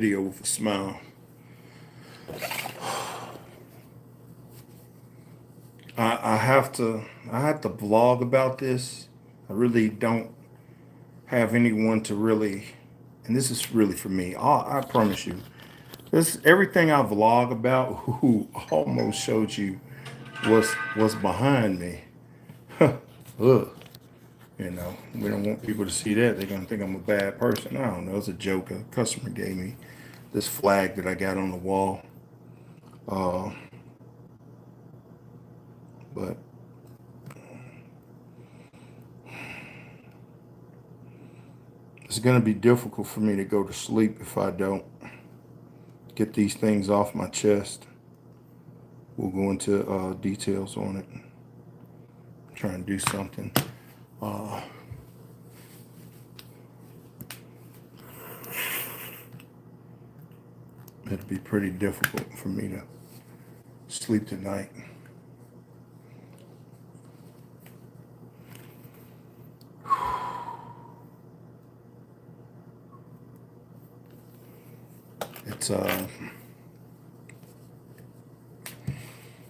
Video with a smile. I have to vlog about this. I really don't have anyone to really, and this is really for me. I promise you, this everything I vlog about. Who almost showed you what's behind me. Ugh. We don't want people to see that. They're gonna think I'm a bad person. I don't know. It's a joke. A customer gave me this flag that I got on the wall. Uh, but it's gonna be difficult for me to go to sleep if I don't get these things off my chest. We'll go into details on it. I'm trying to do something. Uh, it'll be pretty difficult for me to sleep tonight. It's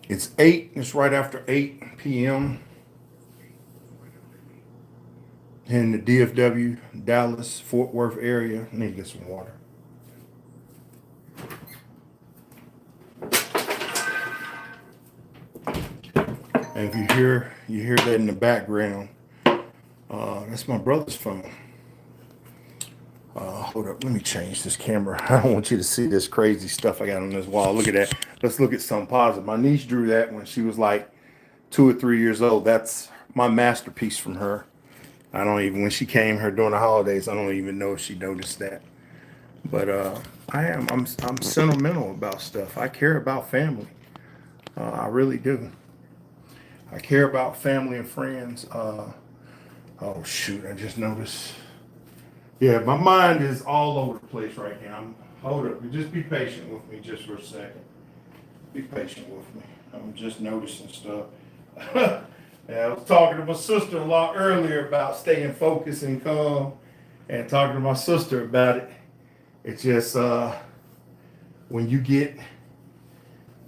it's 8. It's right after 8 p.m. in the DFW, Dallas, Fort Worth area. I need to get some water. And if you hear that in the background, that's my brother's phone. Hold up, let me change this camera. I don't want you to see this crazy stuff I got on this wall. Look at that. Let's look at something positive. My niece drew that when she was like 2 or 3 years old. That's my masterpiece from her. I don't even, when she came here during the holidays, I don't even know if she noticed that. But I'm sentimental about stuff. I care about family. I really do. I care about family and friends. Oh shoot, I just noticed. Yeah, my mind is all over the place right now. Hold up, just be patient with me just for a second. Be patient with me. I'm just noticing stuff. Yeah, I was talking to my sister-in-law earlier about staying focused and calm, and talking to my sister about it. It's just when you get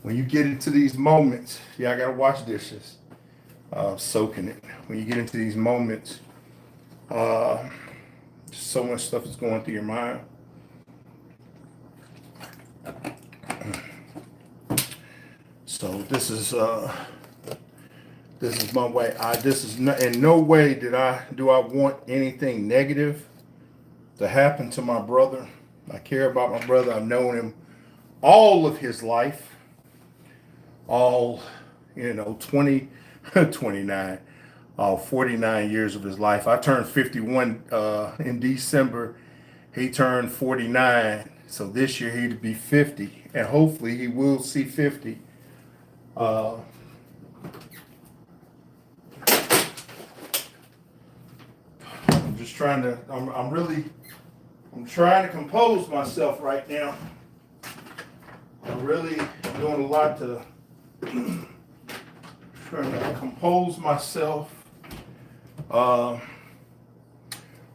into these moments, yeah, I gotta wash dishes, soaking it. When you get into these moments, so much stuff is going through your mind. So this is my way. This is not, in no way do I want anything negative to happen to my brother. I care about my brother. I've known him all of his life. All, 20, 29, 49 years of his life. I turned 51 in December. He turned 49. So this year he'd be 50. And hopefully he will see 50. I'm just trying to, I'm trying to compose myself right now. I'm really doing a lot to trying to compose myself.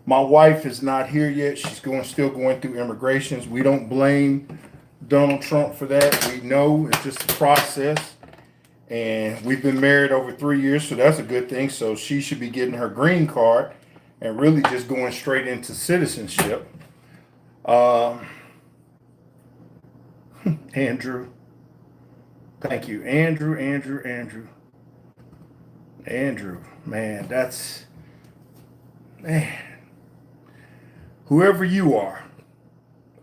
My wife is not here yet. She's still going through immigrations. We don't blame Donald Trump for that. We know it's just a process. And we've been married over 3 years, so that's a good thing. So she should be getting her green card and really just going straight into citizenship. Andrew. Thank you. Andrew, man, man. Whoever you are,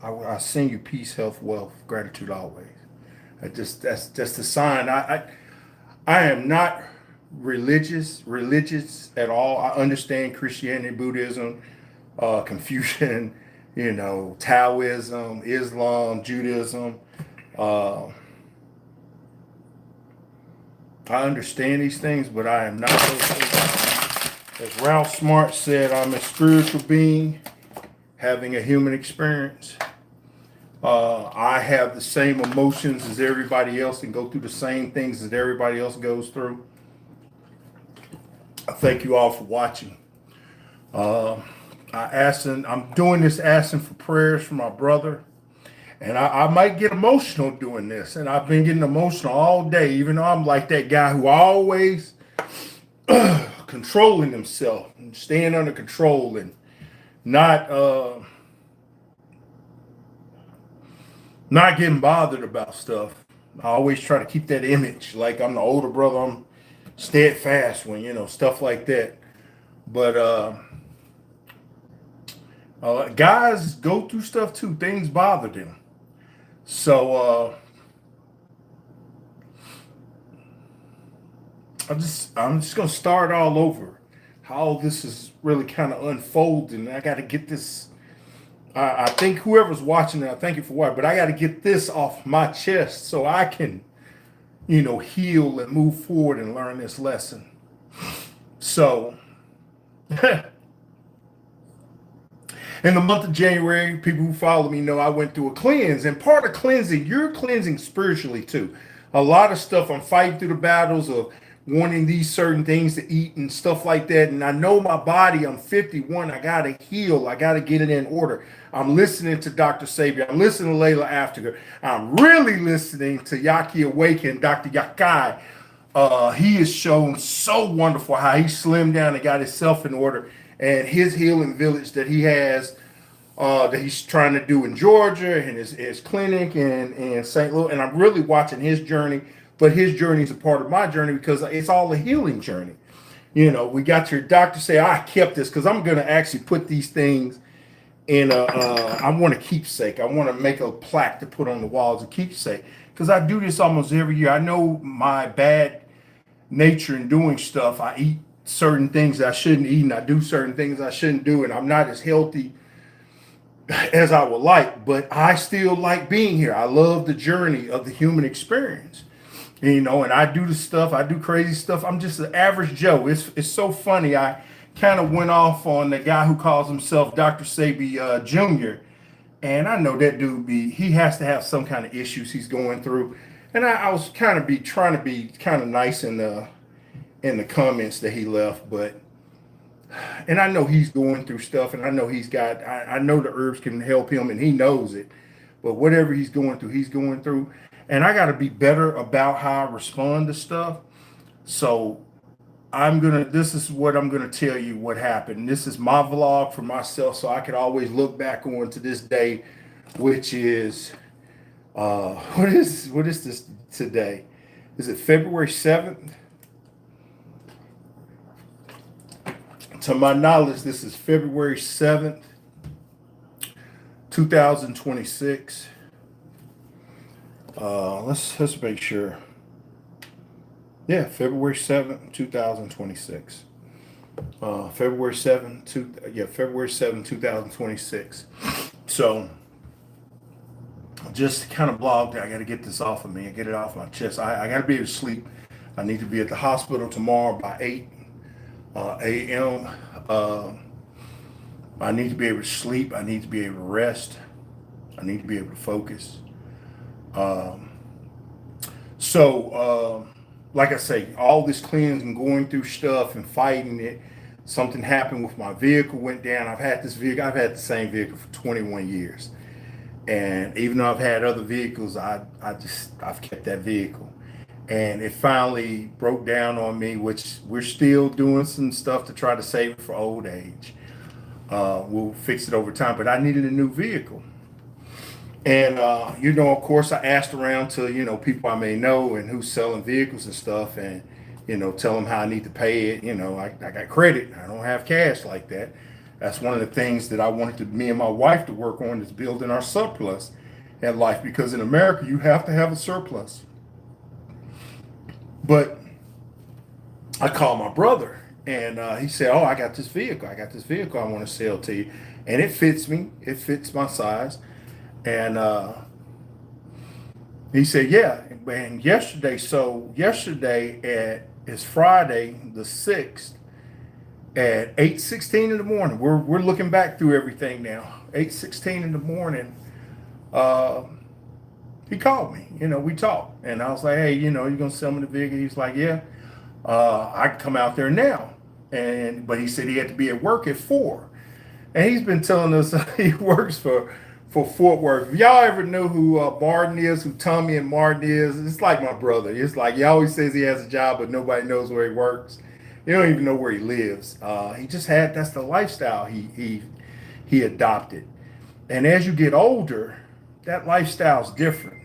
I send you peace, health, wealth, gratitude always. That's just a sign. I am not religious at all. I understand Christianity, Buddhism, Confucian, Taoism, Islam, Judaism. I understand these things, but I am not those things. As Ralph Smart said, I'm a spiritual being having a human experience. I have the same emotions as everybody else and go through the same things that everybody else goes through. I thank you all for watching. I'm doing this asking for prayers for my brother. And I might get emotional doing this. And I've been getting emotional all day, even though I'm like that guy who always controlling himself and staying under control and not not getting bothered about stuff. I always try to keep that image like I'm the older brother. I'm steadfast when, stuff like that. But guys go through stuff too. Things bother them. So I'm just gonna start all over. How this is really kind of unfolding. I got to get this. I think whoever's watching it, I thank you for watching, but I got to get this off my chest so I can, heal and move forward and learn this lesson. So, in the month of January, people who follow me know I went through a cleanse. And part of cleansing, you're cleansing spiritually too. A lot of stuff, I'm fighting through the battles of wanting these certain things to eat and stuff like that. And I know my body, I'm 51. I got to heal. I got to get it in order. I'm listening to Dr. Sabian. I'm listening to Layla Aftergood. I'm really listening to Yaki Awaken, Dr. Yakai. He has shown so wonderful how he slimmed down and got himself in order. And his healing village that he has, that he's trying to do in Georgia and his clinic in St. Louis. And I'm really watching his journey. But his journey is a part of my journey because it's all a healing journey. We got your doctor say, I kept this because I'm going to actually put these things in I want a keepsake. I want to make a plaque to put on the walls, a keepsake. Because I do this almost every year. I know my bad nature in doing stuff. I eat certain things I shouldn't eat and I do certain things I shouldn't do. And I'm not as healthy as I would like. But I still like being here. I love the journey of the human experience. And I do the stuff, I do crazy stuff. I'm just an average Joe. It's so funny. I kind of went off on the guy who calls himself Dr. Sabi Jr. And I know that dude he has to have some kind of issues he's going through. And I was trying to be kind of nice in the comments that he left, and I know he's going through stuff, and I know I know the herbs can help him, and he knows it. But whatever he's going through. And I got to be better about how I respond to stuff. So this is what I'm going to tell you what happened. This is my vlog for myself, so I could always look back on to this day, which is, what is this today? Is it February 7th? To my knowledge, this is February 7th, 2026. Let's make sure. Yeah, February 7th, 2026. February 7th, February 7th, 2026. So just kind of blogged. I got to get this off of me and get it off my chest. I got to be able to sleep. I need to be at the hospital tomorrow by 8 a.m. I need to be able to sleep. I need to be able to rest. I need to be able to focus. Like I say, all this cleansing, going through stuff and fighting it, something happened with my vehicle, went down. I've had the same vehicle for 21 years. And even though I've had other vehicles, I've kept that vehicle. And it finally broke down on me, which we're still doing some stuff to try to save it for old age. We'll fix it over time, but I needed a new vehicle. And, of course, I asked around to, people I may know and who's selling vehicles and stuff and, tell them how I need to pay it. I got credit. I don't have cash like that. That's one of the things that I wanted me and my wife to work on is building our surplus in life, because in America, you have to have a surplus. But I called my brother and he said, oh, I got this vehicle. I want to sell to you. And it fits me. It fits my size. And he said, yeah. And yesterday it's Friday the 6th at 8:16 in the morning. We're looking back through everything now. 8:16 in the morning. He called me, we talked. And I was like, hey, you gonna sell me the vehicle? He's like, yeah, I can come out there now. But he said he had to be at work at 4. And he's been telling us he works for for Fort Worth. If y'all ever know who Martin is, who Tommy and Martin is, it's like my brother. It's like he always says he has a job, but nobody knows where he works. You don't even know where he lives. He just had that's the lifestyle he adopted. And as you get older, that lifestyle's different.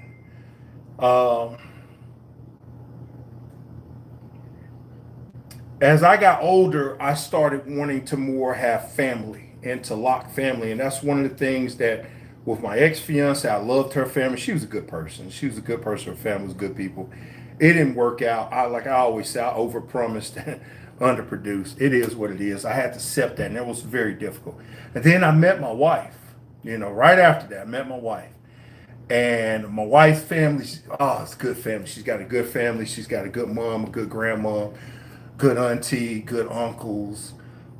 Um, as I got older, I started wanting to more have family and to lock family. And that's one of the things that with my ex-fiance, I loved her family. She was a good person. She was a good person. Her family was good people. It didn't work out. I always say, I overpromised and underproduced. It is what it is. I had to accept that, and it was very difficult. And then I met my wife. Right after that, I met my wife. And my wife's family, it's a good family. She's got a good family. She's got a good mom, a good grandma, good auntie, good uncles,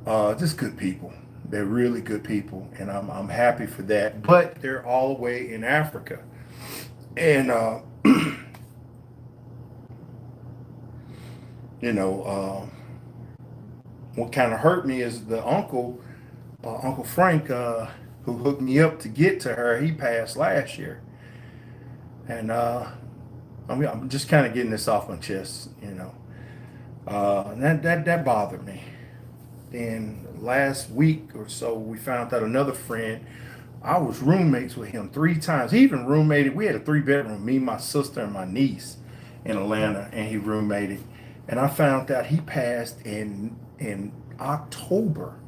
just good people. They're really good people, and I'm happy for that. But they're all the way in Africa, and you know, what kind of hurt me is the Uncle Frank, who hooked me up to get to her. He passed last year, and I'm just kind of getting this off my chest, and that bothered me. Then last week or so, we found out another friend. I was roommates with him 3 times. He even roommated. We had a 3-bedroom, me, my sister, and my niece in Atlanta, and he roommated. And I found out he passed in October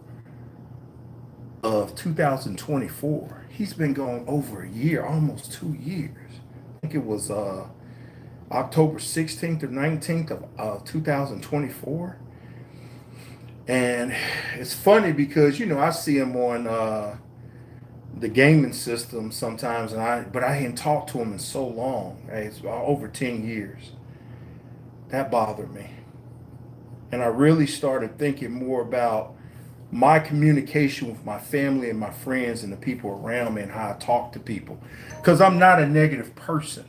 of 2024. He's been gone over a year, almost 2 years. I think it was October 16th or 19th of 2024. And it's funny because I see him on the gaming system sometimes, but I hadn't talked to him in so long. It's over 10 years. That bothered me, and I really started thinking more about my communication with my family and my friends and the people around me and how I talk to people, because I'm not a negative person.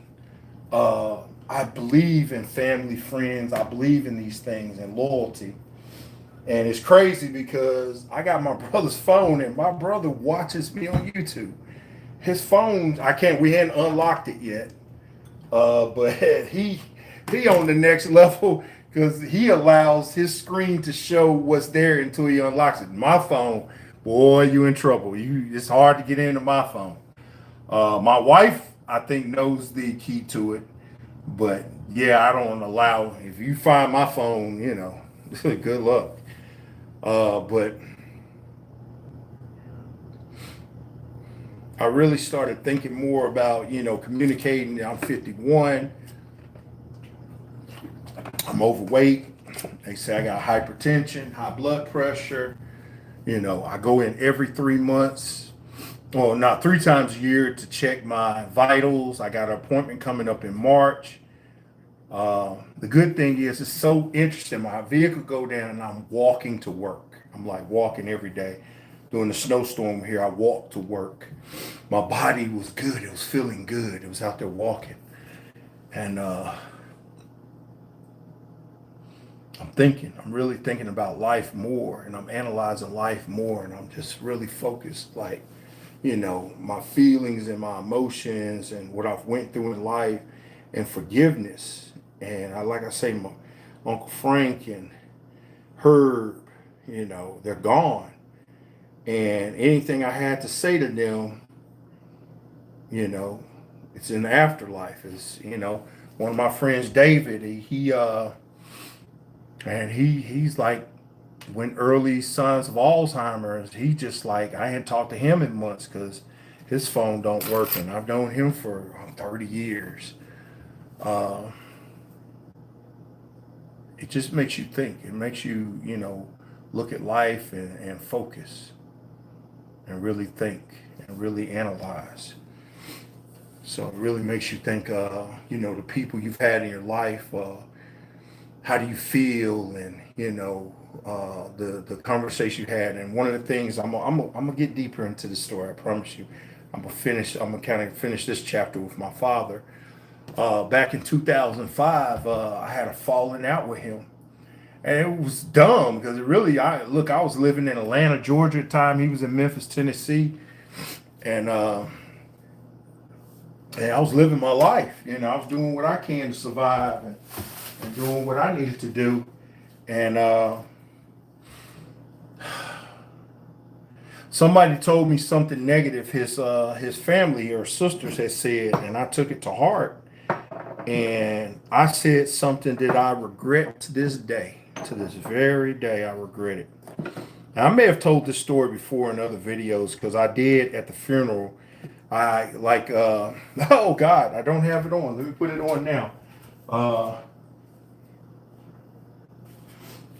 I believe in family, friends. I believe in these things and loyalty. And it's crazy because I got my brother's phone and my brother watches me on YouTube. His phone, we hadn't unlocked it yet. But he on the next level because he allows his screen to show what's there until he unlocks it. My phone, boy, you in trouble. It's hard to get into my phone. My wife, I think, knows the key to it. But yeah, I don't allow, if you find my phone, good luck. But I really started thinking more about, communicating. I'm 51. I'm overweight. They say I got hypertension, high blood pressure. I go in every 3 months, well, not 3 times a year to check my vitals. I got an appointment coming up in March. The good thing is it's so interesting. My vehicle go down and I'm walking to work. I'm like walking every day. During the snowstorm here, I walked to work. My body was good. It was feeling good. It was out there walking. And I'm really thinking about life more, and I'm analyzing life more, and I'm just really focused, like, my feelings and my emotions and what I've went through in life and forgiveness. And like I say, my Uncle Frank and Herb, they're gone. And anything I had to say to them, it's in the afterlife. It's, one of my friends, David, he's like, when early signs of Alzheimer's, he just like, I hadn't talked to him in months because his phone don't work. And I've known him for 30 years. It just makes you think. It makes you, look at life and focus and really think and really analyze. So it really makes you think, the people you've had in your life, how do you feel, and, the conversation you had. And one of the things, I'm gonna get deeper into the story, I promise you. I'm gonna kind of finish this chapter with my father. Back in 2005, I had a falling out with him. And it was dumb because I was living in Atlanta, Georgia at the time. He was in Memphis, Tennessee. And And I was living my life. I was doing what I can to survive and doing what I needed to do. And somebody told me something negative his family or sisters had said, and I took it to heart. And I said something that I regret to this day. To this very day, I regret it. Now, I may have told this story before in other videos because I did at the funeral. I like oh God, I don't have it on. Let me put it on now. Uh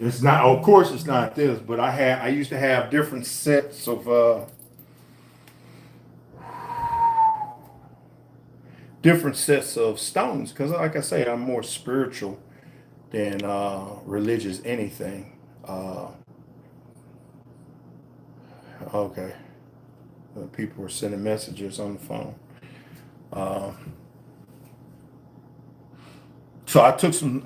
it's not, of course it's not this, but I used to have different sets of stones because like I say, I'm more spiritual than religious anything. Okay. People were sending messages on the phone. Uh, so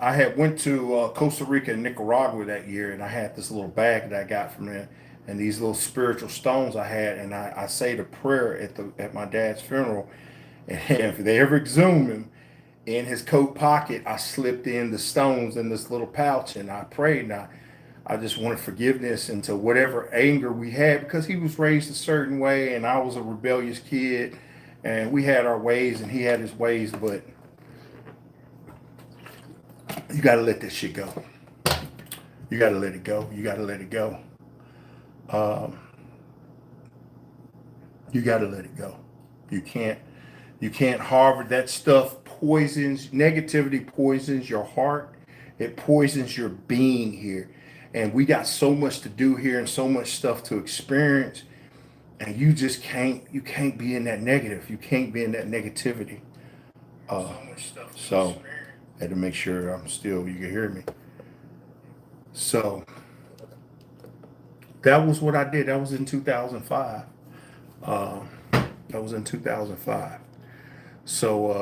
I had went to Costa Rica and Nicaragua that year, and I had this little bag that I got from there, and these little spiritual stones I had, and I said a prayer at my dad's funeral, and if they ever exhumed him, in his coat pocket, I slipped in the stones in this little pouch, and I prayed, and I just wanted forgiveness into whatever anger we had because he was raised a certain way, and I was a rebellious kid, and we had our ways, and he had his ways, but you got to let that shit go. You got to let it go. You got to let it go. Um, you got to let it go. You can't. You can't harbor that stuff. Poisons negativity. Poisons your heart. It poisons your being here. And we got so much to do here and so much stuff to experience. And you just can't. You can't be in that negative. You can't be in that negativity. So I had to make sure I'm still. You can hear me. So that was what I did. That was in 2005. Uh, that was in 2005. So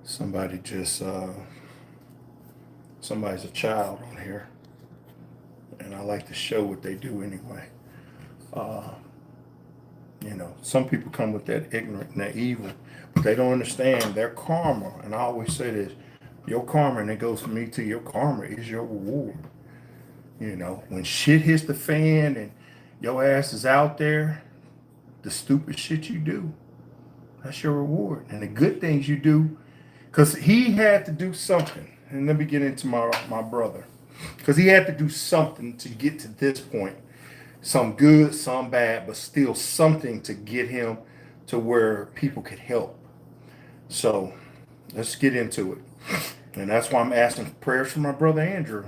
somebody just somebody's a child on here, and I like to show what they do anyway. Uh, some people come with that ignorant and that evil, but they don't understand their karma. And I always say this: your karma, and it goes from me to your karma, is your reward. When shit hits the fan and your ass is out there, the stupid shit you do, that's your reward. And the good things you do, because he had to do something. And let me get into my brother, because he had to do something to get to this point. Some good, some bad, but still something to get him to where people could help. So let's get into it. And that's why I'm asking prayers for my brother Andrew.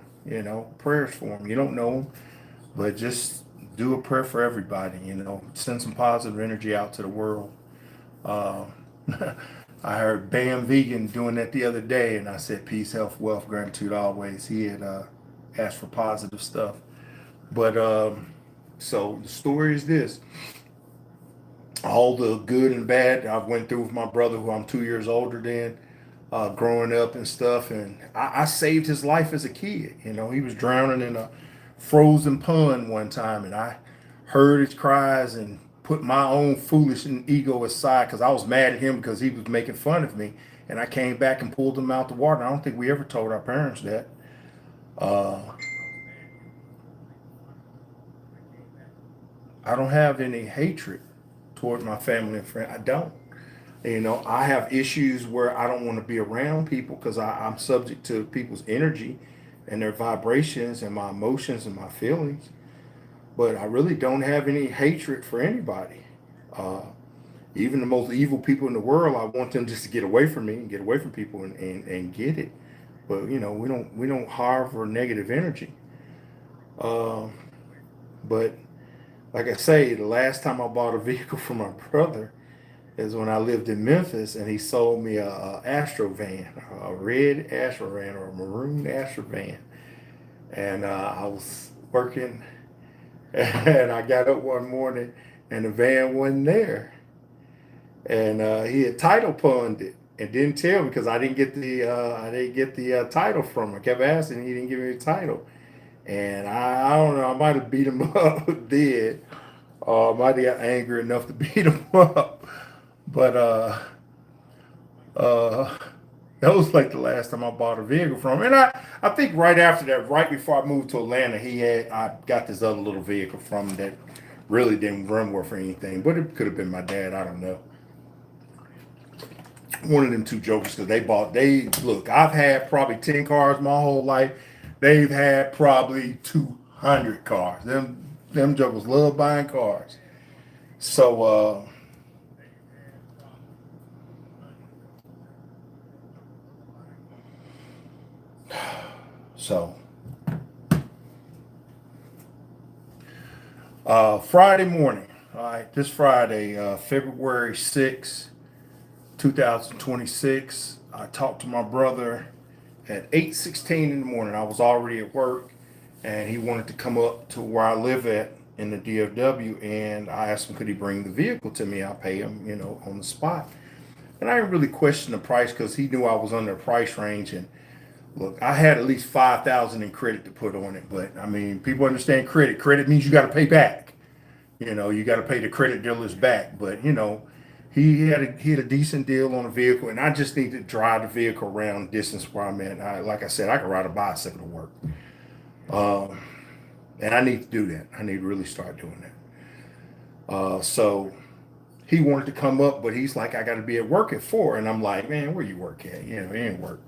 Prayers for him. You don't know him, but just do a prayer for everybody. Send some positive energy out to the world. Uh, I heard Bam Vegan doing that the other day, and I said peace, health, wealth, gratitude always. He had asked for positive stuff. But so the story is this: all the good and bad I went through with my brother, who I'm 2 years older than, growing up and stuff. And I saved his life as a kid. He was drowning in a frozen pond one time, and I heard his cries and put my own foolish and ego aside because I was mad at him because he was making fun of me. And I came back and pulled him out the water. I don't think we ever told our parents that. Uh, I don't have any hatred toward my family and friends. I don't. I have issues where I don't want to be around people because I'm subject to people's energy and their vibrations and my emotions and my feelings. But I really don't have any hatred for anybody. Uh, Even the most evil people in the world, I want them just to get away from me and get away from people and get it. But we don't harbor negative energy. Uh, but like I say, the last time I bought a vehicle for my brother is when I lived in Memphis, and he sold me a Astro van, a red Astro van or a maroon Astro van, and I was working, and I got up one morning, and the van wasn't there. And he had title pawned it and didn't tell me because I didn't get the title from him. I kept asking, he didn't give me the title, and I don't know. I might have beat him up, did. Might have got angry enough to beat him up, but uh, that was like the last time I bought a vehicle from him. And I think right after that, right before I moved to Atlanta, I got this other little vehicle from him that really didn't run worth anything, but it could have been my dad. I don't know. One of them two jokers because they look. I've had probably 10 cars my whole life. They've had probably 200 cars. Them jokers love buying cars. So so Friday morning. All right, this Friday, February 6th, 2026. I talked to my brother at 8:16 in the morning. I was already at work, and he wanted to come up to where I live at in the DFW, and I asked him could he bring the vehicle to me. I'll pay him, on the spot. And I didn't really question the price because he knew I was under the price range. And look, I had at least 5,000 in credit to put on it, but I mean, people understand credit. Credit means you got to pay back. You got to pay the credit dealers back. But he had a decent deal on a vehicle, and I just need to drive the vehicle around distance where I'm at. Like I said, I can ride a bicycle to work, um, and I need to do that. I need to really start doing that. So he wanted to come up, but he's like, I got to be at work at 4, and I'm like, man, where you work at? It ain't work.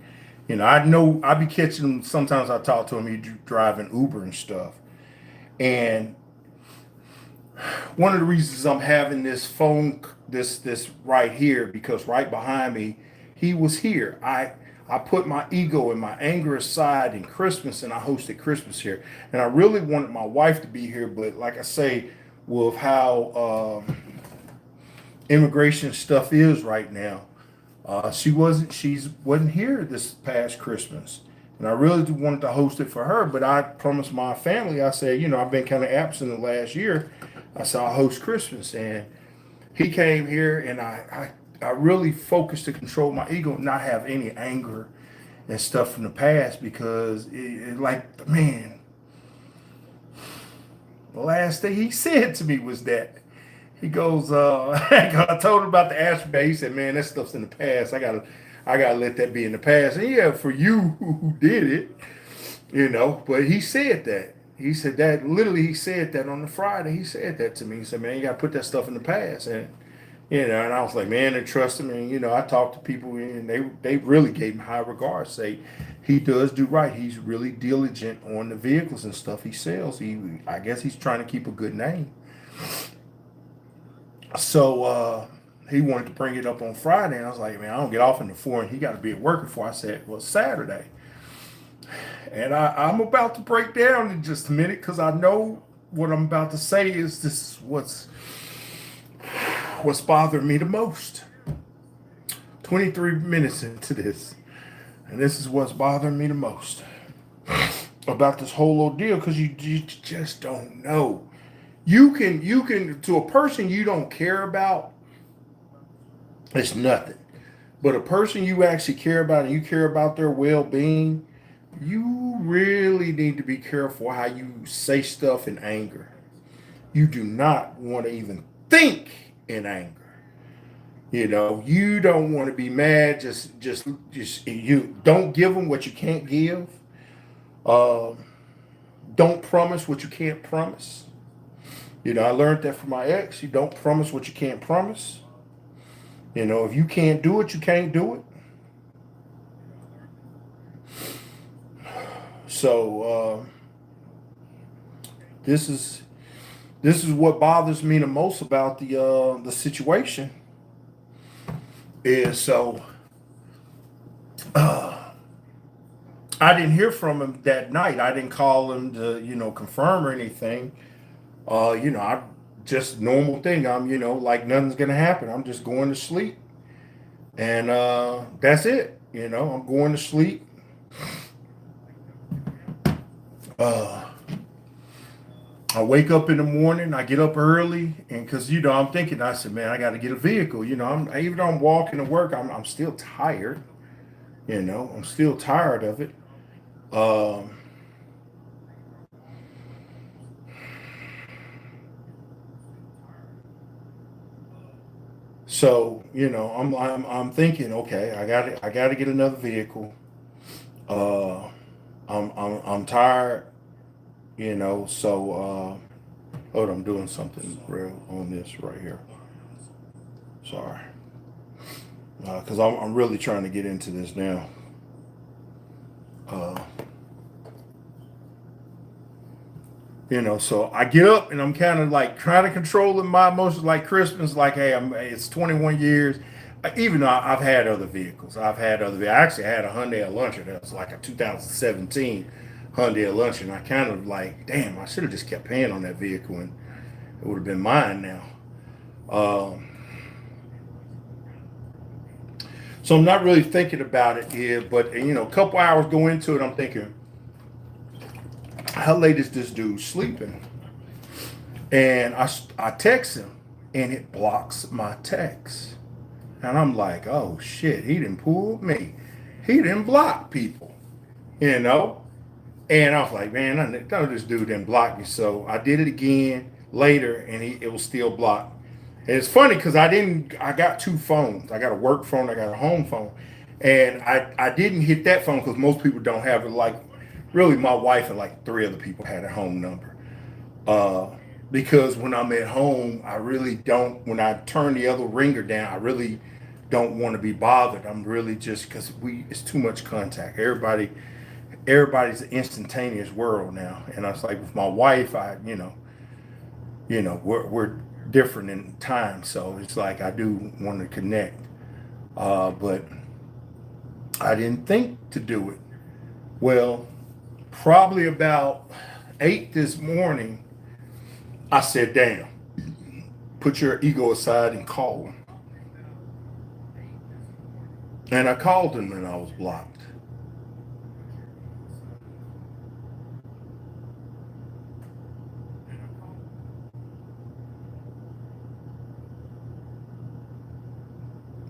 I know I be catching him. Sometimes I talk to him. He driving Uber and stuff, and one of the reasons I'm having this right here because right behind me, he was here. I put my ego and my anger aside in Christmas, and I hosted Christmas here. And I really wanted my wife to be here, but like I say, with how immigration stuff is right now, she wasn't here this past Christmas. And I really wanted to host it for her, but I promised my family. I said, I've been kind of absent the last year. I said I'll host Christmas, and he came here, and I really focused to control my ego, and not have any anger and stuff from the past because like man, the last thing he said to me was that he goes, I told him about the ashtray. He said, man, that stuff's in the past. I gotta let that be in the past. And yeah, for you who did it, but he said that. He said that literally. He said that on the Friday. He said that to me. He said, "Man, you got to put that stuff in the past." And and I was like, "Man, they trust him." And I talked to people, and they really gave him high regards. Say he does do right. He's really diligent on the vehicles and stuff he sells. I guess he's trying to keep a good name. So he wanted to bring it up on Friday, and I was like, "Man, I don't get off in the 4, and he got to be at work before." I said, "Well, Saturday." And I'm about to break down in just a minute because I know what I'm about to say is this is what's bothering me the most. 23 minutes into this, and this is what's bothering me the most about this whole ordeal because you just don't know. You can to a person you don't care about, it's nothing. But a person you actually care about and you care about their well-being, you really need to be careful how you say stuff in anger. You do not want to even think in anger. You don't want to be mad. Just you don't give them what you can't give. Uh, don't promise what you can't promise. I learned that from my ex. You don't promise what you can't promise. If you can't do it, you can't do it. So this is what bothers me the most about the situation is I didn't hear from him that night. I didn't call him to confirm or anything. I just normal thing. I'm like nothing's gonna happen. I'm just going to sleep, and that's it. I'm going to sleep. Uh, I wake up in the morning, I get up early, and because I'm thinking, I said, man, I got to get a vehicle. Even though I'm walking to work, I'm still tired. I'm still tired of it. Um, so I'm thinking, okay, I got to get another vehicle. Uh, I'm tired. Hold on, I'm doing something real on this right here. Sorry, because I'm really trying to get into this now. Uh, so I get up and I'm kind of like trying to control my emotions, like Christmas, like, hey, it's 21 years. Even though I've had other vehicles, I actually had a Hyundai Elantra that was like a 2017 Hyundai Elantra, and I kind of like, damn, I should have just kept paying on that vehicle and it would have been mine now. Um, so I'm not really thinking about it here, but a couple hours go into it, I'm thinking, how late is this dude sleeping? And I text him, and it blocks my text. And I'm like, oh shit, he didn't pull me. He didn't block people, you know? And I was like, man, I know this dude didn't block me. So I did it again later, and it was still blocked. And it's funny because I got two phones. I got a work phone, I got a home phone. And I didn't hit that phone because most people don't have it. Like, really, my wife and like three other people had a home number. Uh, because when I'm at home, I really don't, when I turn the other ringer down, I really don't want to be bothered. I'm really just, because it's too much contact. Everybody's an instantaneous world now. And I was like, with my wife, we're different in time. So it's like, I do want to connect. But I didn't think to do it. Well, probably about 8 this morning, I said, damn, put your ego aside and call him. And I called him and I was blocked.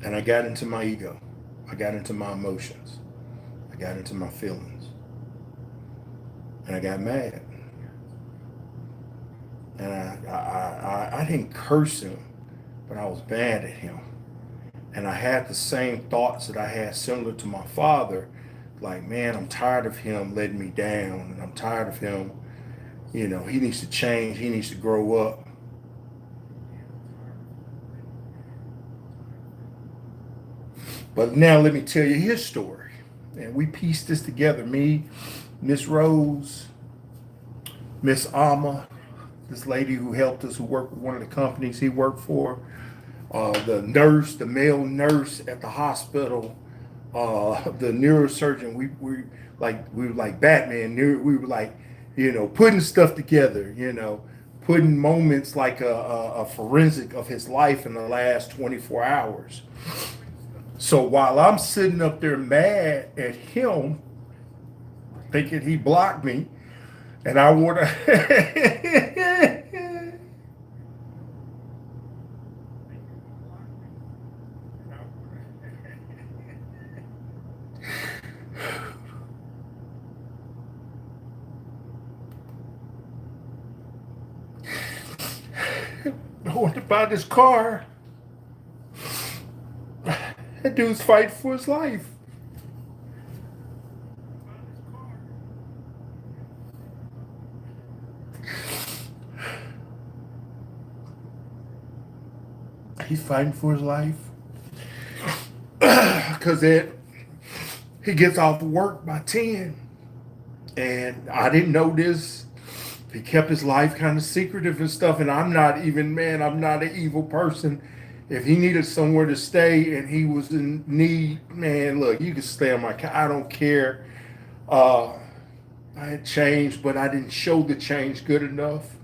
And I got into my ego. I got into my emotions. I got into my feelings. And I got mad. And I didn't curse him, but I was mad at him. And I had the same thoughts that I had similar to my father. Like, man, I'm tired of him letting me down. And I'm tired of him, he needs to change. He needs to grow up. But now let me tell you his story. And we pieced this together. Me, Miss Rose, Miss Alma, this lady who helped us, who worked with one of the companies he worked for, the nurse, the male nurse at the hospital, the neurosurgeon. We were like Batman. We were like, putting stuff together. Putting moments like a forensic of his life in the last 24 hours. So while I'm sitting up there mad at him, thinking he blocked me, and I want to. I want to buy this car. That dude's fighting for his life. He's fighting for his life. Because he gets off work by 10. And I didn't know this. He kept his life kind of secretive and stuff. And I'm not even, man, I'm not an evil person. If he needed somewhere to stay and he was in need, man, look, you can stay on my couch. I don't care. Uh, I had changed, but I didn't show the change good enough.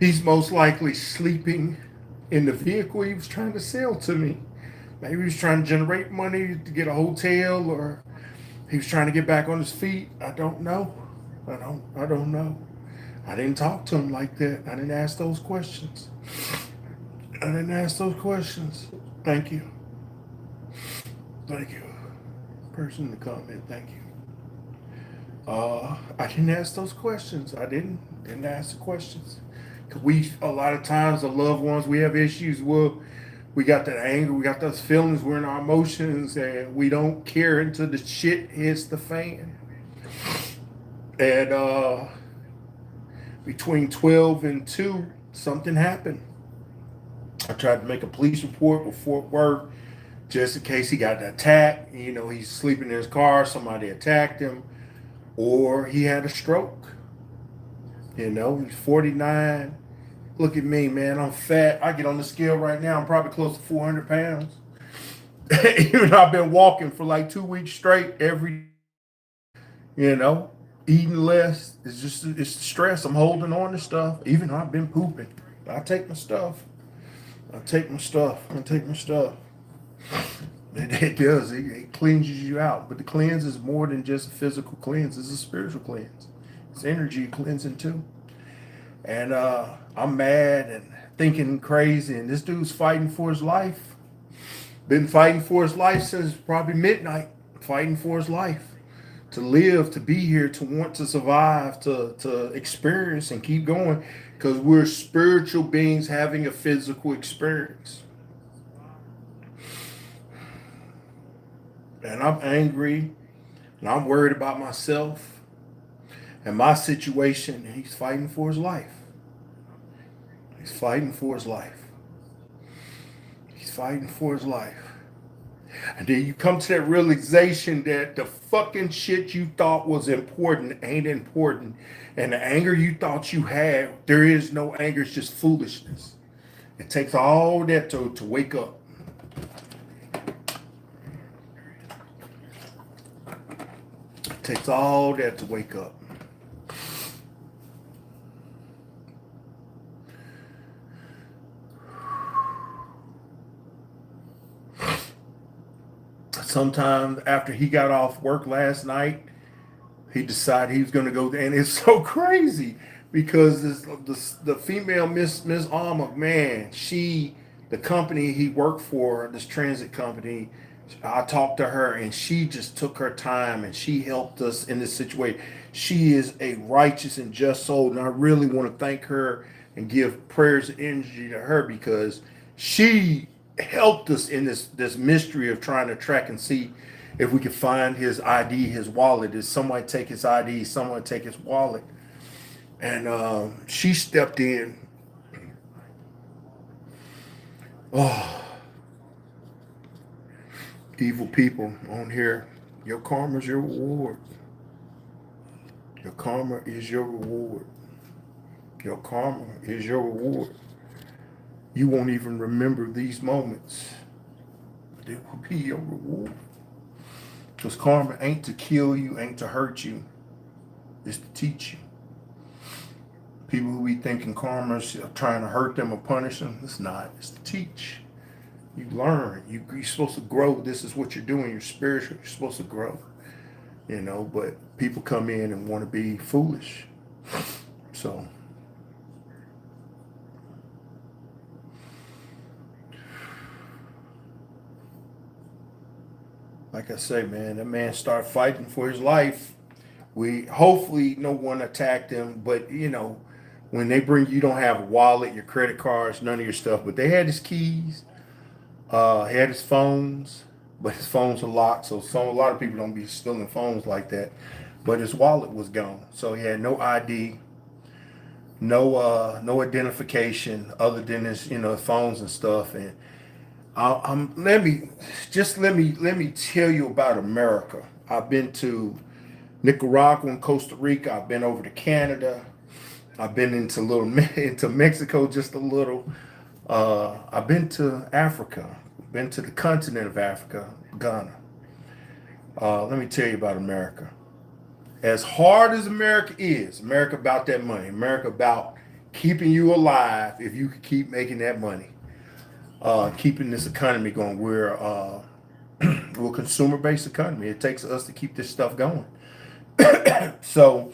He's most likely sleeping in the vehicle he was trying to sell to me. Maybe he was trying to generate money to get a hotel, or He was trying to get back on his feet. I don't know. I don't know. I didn't talk to him like that. I didn't ask those questions. I didn't ask those questions. Thank you. Thank you. Person in the comment, thank you. I didn't ask those questions. I didn't ask the questions. Cause we a lot of times the loved ones we have issues with. We got that anger, we got those feelings, we're in our emotions, and we don't care until the shit hits the fan. And between 12 and 2, something happened. I tried to make a police report before work just in case he got attacked. You know, he's sleeping in his car, somebody attacked him, or he had a stroke. You know, he's 49. Look at me, man. I'm fat. I get on the scale right now. I'm probably close to 400 pounds. Even though I've been walking for like 2 weeks straight every, you know, eating less. It's the stress. I'm holding on to stuff. Even though I've been pooping. I take my stuff. I take my stuff. It does. It cleanses you out. But the cleanse is more than just a physical cleanse. It's a spiritual cleanse. It's energy cleansing too. And I'm mad and thinking crazy. And this dude's fighting for his life. Been fighting for his life since probably midnight. Fighting for his life. To live, to be here, to want to survive, to experience and keep going. Because we're spiritual beings having a physical experience. And I'm angry. And I'm worried about myself. And my situation. And he's fighting for his life. He's fighting for his life. He's fighting for his life. And then you come to that realization that the fucking shit you thought was important ain't important. And the anger you thought you had, there is no anger, it's just foolishness. It takes all that to wake up. It takes all that to wake up. Sometime after he got off work last night, he decided he was going to go there. And it's so crazy because the female Miss Alma, man, the company he worked for, this transit company, I talked to her and she just took her time and she helped us in this situation. She is a righteous and just soul. And I really want to thank her and give prayers and energy to her because she helped us in this mystery of trying to track and see if we could find his ID, his wallet. Did someone take his ID? Someone take his wallet? And she stepped in. Oh, evil people on here. Your karma is your reward. Your karma is your reward. Your karma is your reward. You won't even remember these moments. But it will be your reward. Because karma ain't to kill you, ain't to hurt you. It's to teach you. People who be thinking karma's trying to hurt them or punish them, it's not. It's to teach. You learn. You're supposed to grow. This is what you're doing. You're spiritual. You're supposed to grow. You know, but people come in and want to be foolish. So like I say, man, that man started fighting for his life. We hopefully no one attacked him, but you know, when they bring you don't have a wallet, your credit cards, none of your stuff, but they had his keys, he had his phones, but his phones are locked, so a lot of people don't be stealing phones like that. But his wallet was gone, so he had no ID, no identification other than his phones and stuff. And let me tell you about America. I've been to Nicaragua and Costa Rica. I've been over to Canada. I've been into Mexico just a little. I've been to Africa. Been to the continent of Africa, Ghana. Let me tell you about America. As hard as America is, America about that money. America about keeping you alive if you can keep making that money. Keeping this economy going. We're We're a consumer-based economy. It takes us to keep this stuff going. So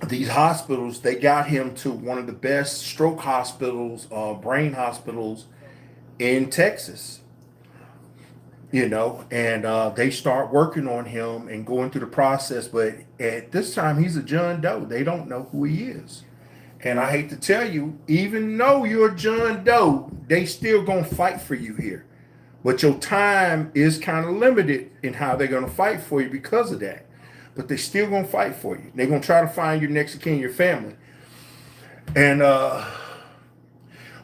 these hospitals, they got him to one of the best stroke hospitals, brain hospitals in Texas, and they start working on him and going through the process. But at this time, he's a John Doe. They don't know who he is. And I hate to tell you, even though you're a John Doe, they still gonna fight for you here. But your time is kind of limited in how they're gonna fight for you because of that. But they still gonna fight for you. They're gonna try to find your next of kin, your family. And of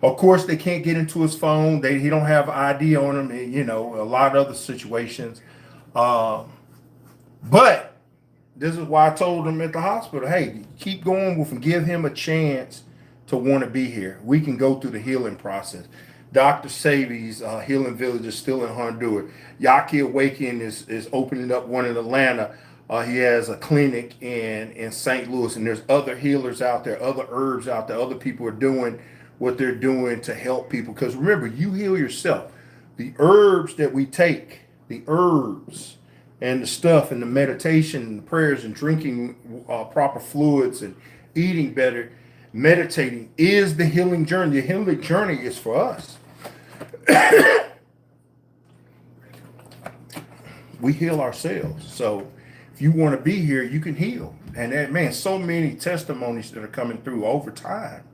course, they can't get into his phone. He don't have ID on him, and a lot of other situations. But this is why I told him at the hospital, hey, keep going with him. Give him a chance to want to be here. We can go through the healing process. Dr. Savi's healing village is still in Honduras. Yaki Awakening is opening up one in Atlanta. He has a clinic in St. Louis, and there's other healers out there, other herbs out there, other people are doing what they're doing to help people. Because remember, you heal yourself. The herbs that we take, the herbs and the stuff and the meditation and the prayers and drinking proper fluids and eating better, meditating is the healing journey. The healing journey is for us. We heal ourselves. So if you want to be here, you can heal. And that, man, so many testimonies that are coming through over time.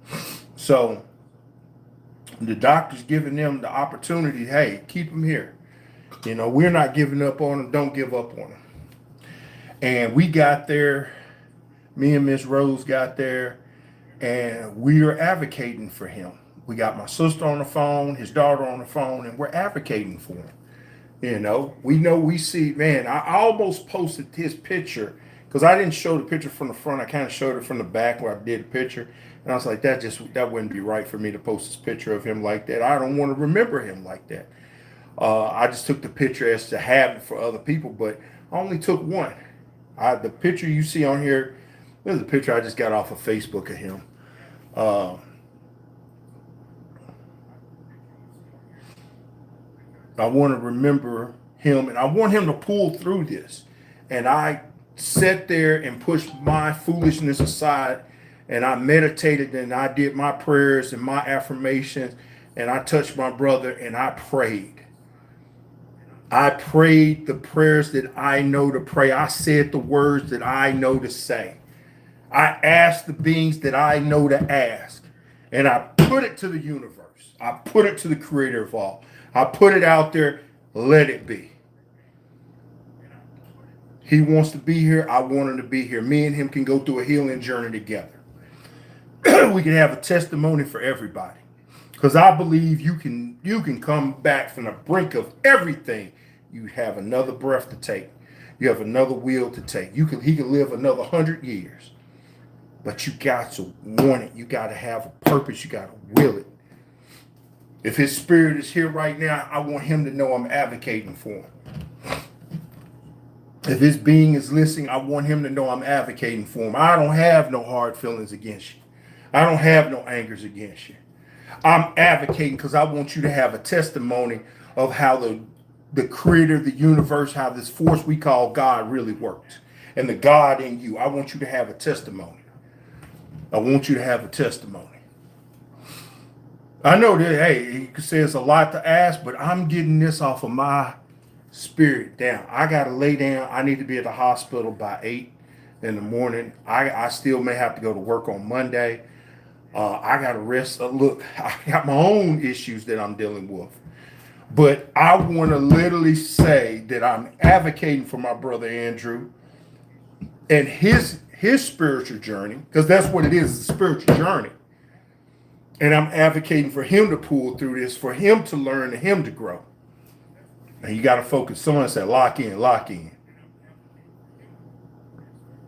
So the doctor's giving them the opportunity, hey, keep them here. We're not giving up on them. Don't give up on them. And we got there, me and Miss Rose got there, and we are advocating for him. We got my sister on the phone, his daughter on the phone, and we're advocating for him. We see, man, I almost posted his picture because I didn't show the picture from the front. I kind of showed it from the back where I did the picture. And I was like, that wouldn't be right for me to post this picture of him like that. I don't want to remember him like that. I just took the picture as to have it for other people, but I only took one. The picture you see on here, this is a picture I just got off of Facebook of him. I want to remember him, and I want him to pull through this. And I sat there and pushed my foolishness aside, and I meditated, and I did my prayers and my affirmations, and I touched my brother, and I prayed. I prayed the prayers that I know to pray. I said the words that I know to say. I asked the beings that I know to ask. And I put it to the universe. I put it to the creator of all. I put it out there. Let it be. He wants to be here. I want him to be here. Me and him can go through a healing journey together. We can have a testimony for everybody. Because I believe you can come back from the brink of everything. You have another breath to take. You have another will to take. He can live another 100 years. But you got to want it. You got to have a purpose. You got to will it. If his spirit is here right now, I want him to know I'm advocating for him. If his being is listening, I want him to know I'm advocating for him. I don't have no hard feelings against you. I don't have no angers against you. I'm advocating because I want you to have a testimony of how the creator of the universe, how this force we call God really works. And the God in you. I want you to have a testimony. I want you to have a testimony. I know that, hey, you could say it's a lot to ask, but I'm getting this off of my spirit down. I got to lay down. I need to be at the hospital by 8 in the morning. I still may have to go to work on Monday. I got to rest. Look, I got my own issues that I'm dealing with. But I want to literally say that I'm advocating for my brother Andrew and his spiritual journey, because that's what it is, a spiritual journey. And I'm advocating for him to pull through this, for him to learn and him to grow. And you got to focus. Someone said, lock in, lock in.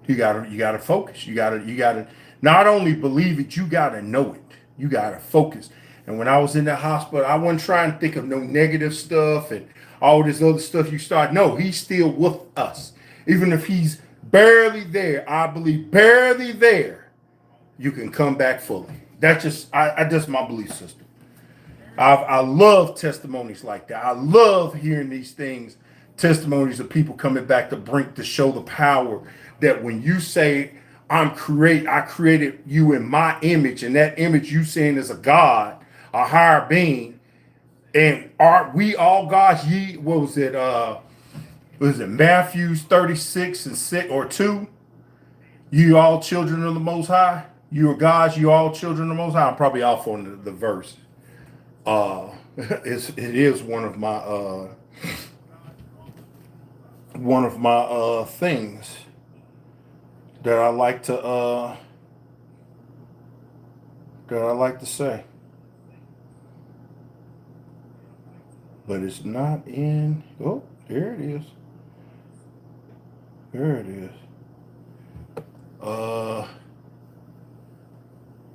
You gotta focus. You gotta not only believe it, you gotta know it. You gotta focus. And when I was in the hospital, I wasn't trying to think of no negative stuff and all this other stuff you start. No, he's still with us. Even if he's barely there, I believe barely there, you can come back fully. That's just that's my belief system. I love testimonies like that. I love hearing these things, testimonies of people coming back to brink to show the power that when you say, I created you in my image, and that image you saying is a God, a higher being, and are we all God's ye, what was it Matthew 36 and 6 or 2? You all children of the most high. You are God's, you all children of the most high. I'm probably off on the verse. It is one of my things that I like to say. But it's not in. Oh, there it is. There it is.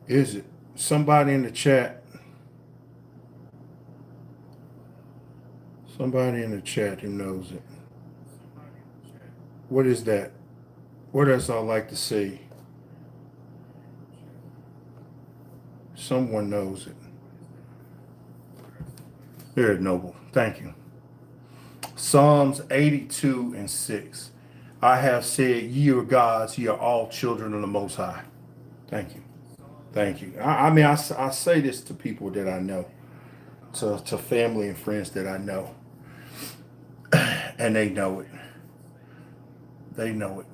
Is it somebody in the chat? Somebody in the chat who knows it. What is that? What else I like to see? Someone knows it. There, Noble. Thank you. Psalms 82 and 6. I have said, ye are gods, ye are all children of the Most High. Thank you. Thank you. I say this to people that I know, to family and friends that I know, and they know it. They know it.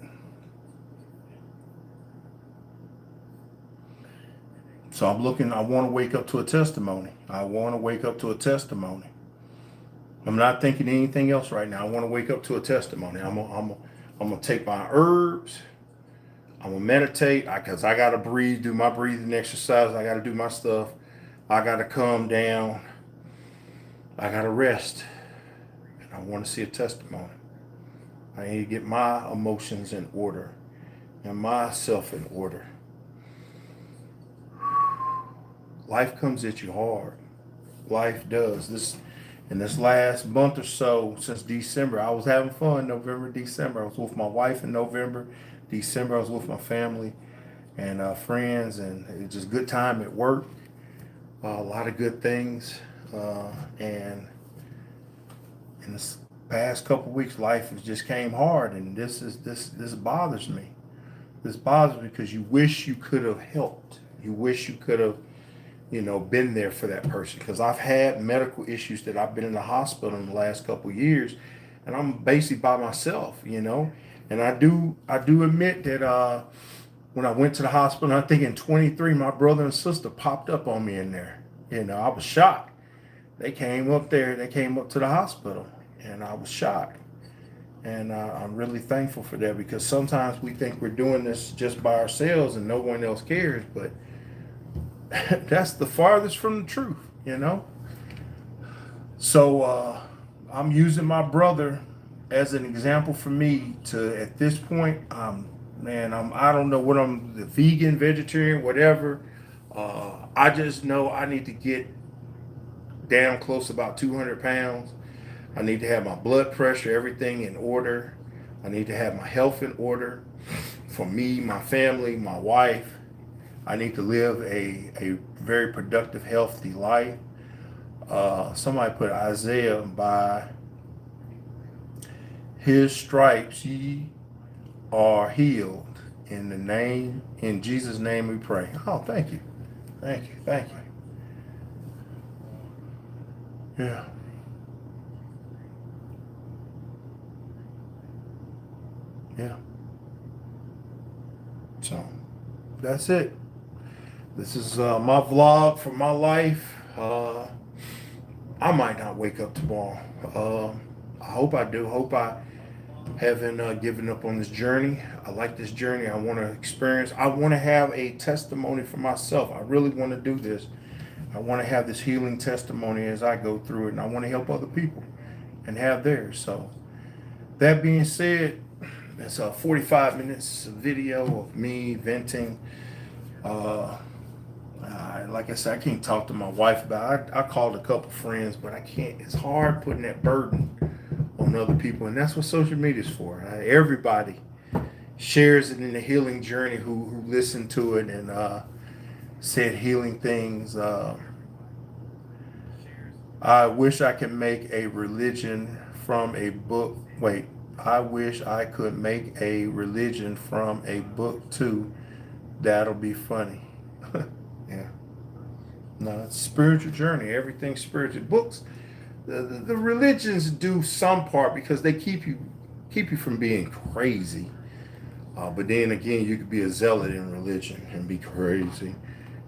So I want to wake up to a testimony. I want to wake up to a testimony. I'm not thinking anything else right now. I want to wake up to a testimony. I'm gonna take my herbs. I'm gonna meditate because I gotta breathe, do my breathing exercise. I gotta do my stuff. I gotta calm down. I gotta rest. And I want to see a testimony. I need to get my emotions in order and myself in order. Life comes at you hard. Life does. In this last month or so, since December, I was having fun. November, December, I was with my wife in November. December, I was with my family and friends, and it was just good time at work. A lot of good things, and in this past couple of weeks, life has just came hard, and this bothers me. This bothers me because you wish you could have helped. You wish you could have, been there for that person. Because I've had medical issues that I've been in the hospital in the last couple of years, and I'm basically by myself, And I do admit that when I went to the hospital, I think in 23, my brother and sister popped up on me in there. I was shocked. They came up there. They came up to the hospital, and I was shocked. And I'm really thankful for that, because sometimes we think we're doing this just by ourselves and no one else cares, but that's the farthest from the truth, So I'm using my brother as an example for me to, at this point, I don't know what I'm, the vegan, vegetarian, whatever. I just know I need to get down close to about 200 pounds. I need to have my blood pressure, everything in order. I need to have my health in order for me, my family, my wife. I need to live a very productive, healthy life. Somebody put Isaiah, by his stripes ye are healed. In Jesus' name we pray. Oh, thank you. Thank you. Thank you. Yeah. Yeah. So that's it. This is my vlog for my life. I might not wake up tomorrow. I hope I do. Hope I haven't given up on this journey. I like this journey. I want to experience. I want to have a testimony for myself. I really want to do this. I want to have this healing testimony as I go through it, and I want to help other people and have theirs. So that being said, it's a 45 minutes video of me venting. Like I said, I can't talk to my wife about it. I called a couple friends, but I can't. It's hard putting that burden on other people, and that's what social media is for. Everybody shares it in the healing journey who listened to it and said healing things. I wish I could make a religion from a book. Wait, I wish I could make a religion from a book too. That'll be funny. Yeah. No, it's spiritual journey. Everything's spiritual. Books, the religions do some part because they keep you from being crazy. But then again, you could be a zealot in religion and be crazy.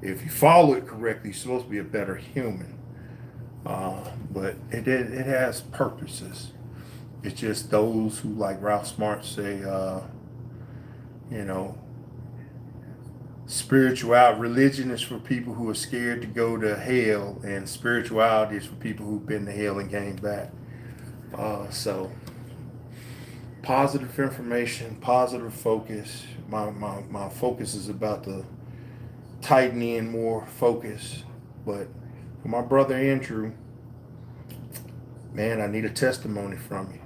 If you follow it correctly, you're supposed to be a better human. But it has purposes. It's just those who, like Ralph Smart say, you know, spirituality, religion is for people who are scared to go to hell, and spirituality is for people who've been to hell and came back. So positive information, positive focus. My focus is about to tighten in more focus. But for my brother Andrew, man, I need a testimony from you.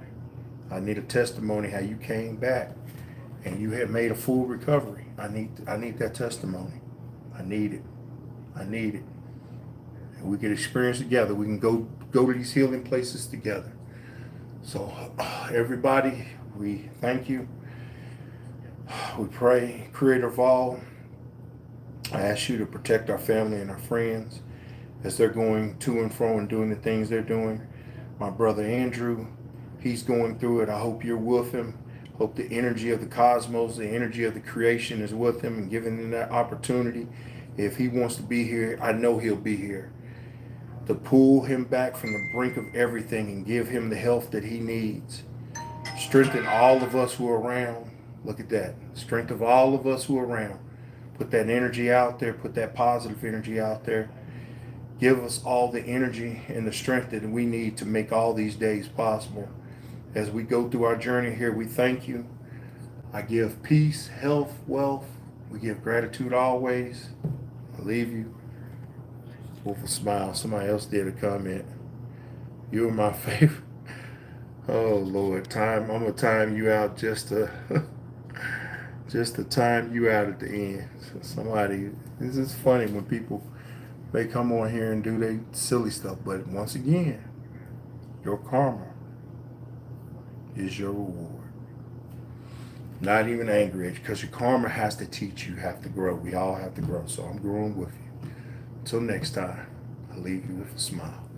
I need a testimony how you came back and you had made a full recovery. I need that testimony. I need it. I need it. And we can experience together. We can go to these healing places together. So everybody, we thank you. We pray, Creator of all, I ask you to protect our family and our friends as they're going to and fro and doing the things they're doing. My brother Andrew, he's going through it. I hope you're with him. Hope the energy of the cosmos, the energy of the creation is with him and giving him that opportunity. If he wants to be here, I know he'll be here. To pull him back from the brink of everything and give him the health that he needs. Strengthen all of us who are around. Look at that. Strength of all of us who are around. Put that energy out there. Put that positive energy out there. Give us all the energy and the strength that we need to make all these days possible. As we go through our journey here, we thank you. I give peace, health, wealth. We give gratitude always. I leave you with a smile. Somebody else did a comment. You are my favorite. Oh Lord, I'm gonna time you out just to time you out at the end. Somebody, this is funny when people they come on here and do their silly stuff, but once again, your karma is your reward. Not even angry at you, because your karma has to teach you, have to grow. We all have to grow. So I'm growing with you. Until next time, I leave you with a smile.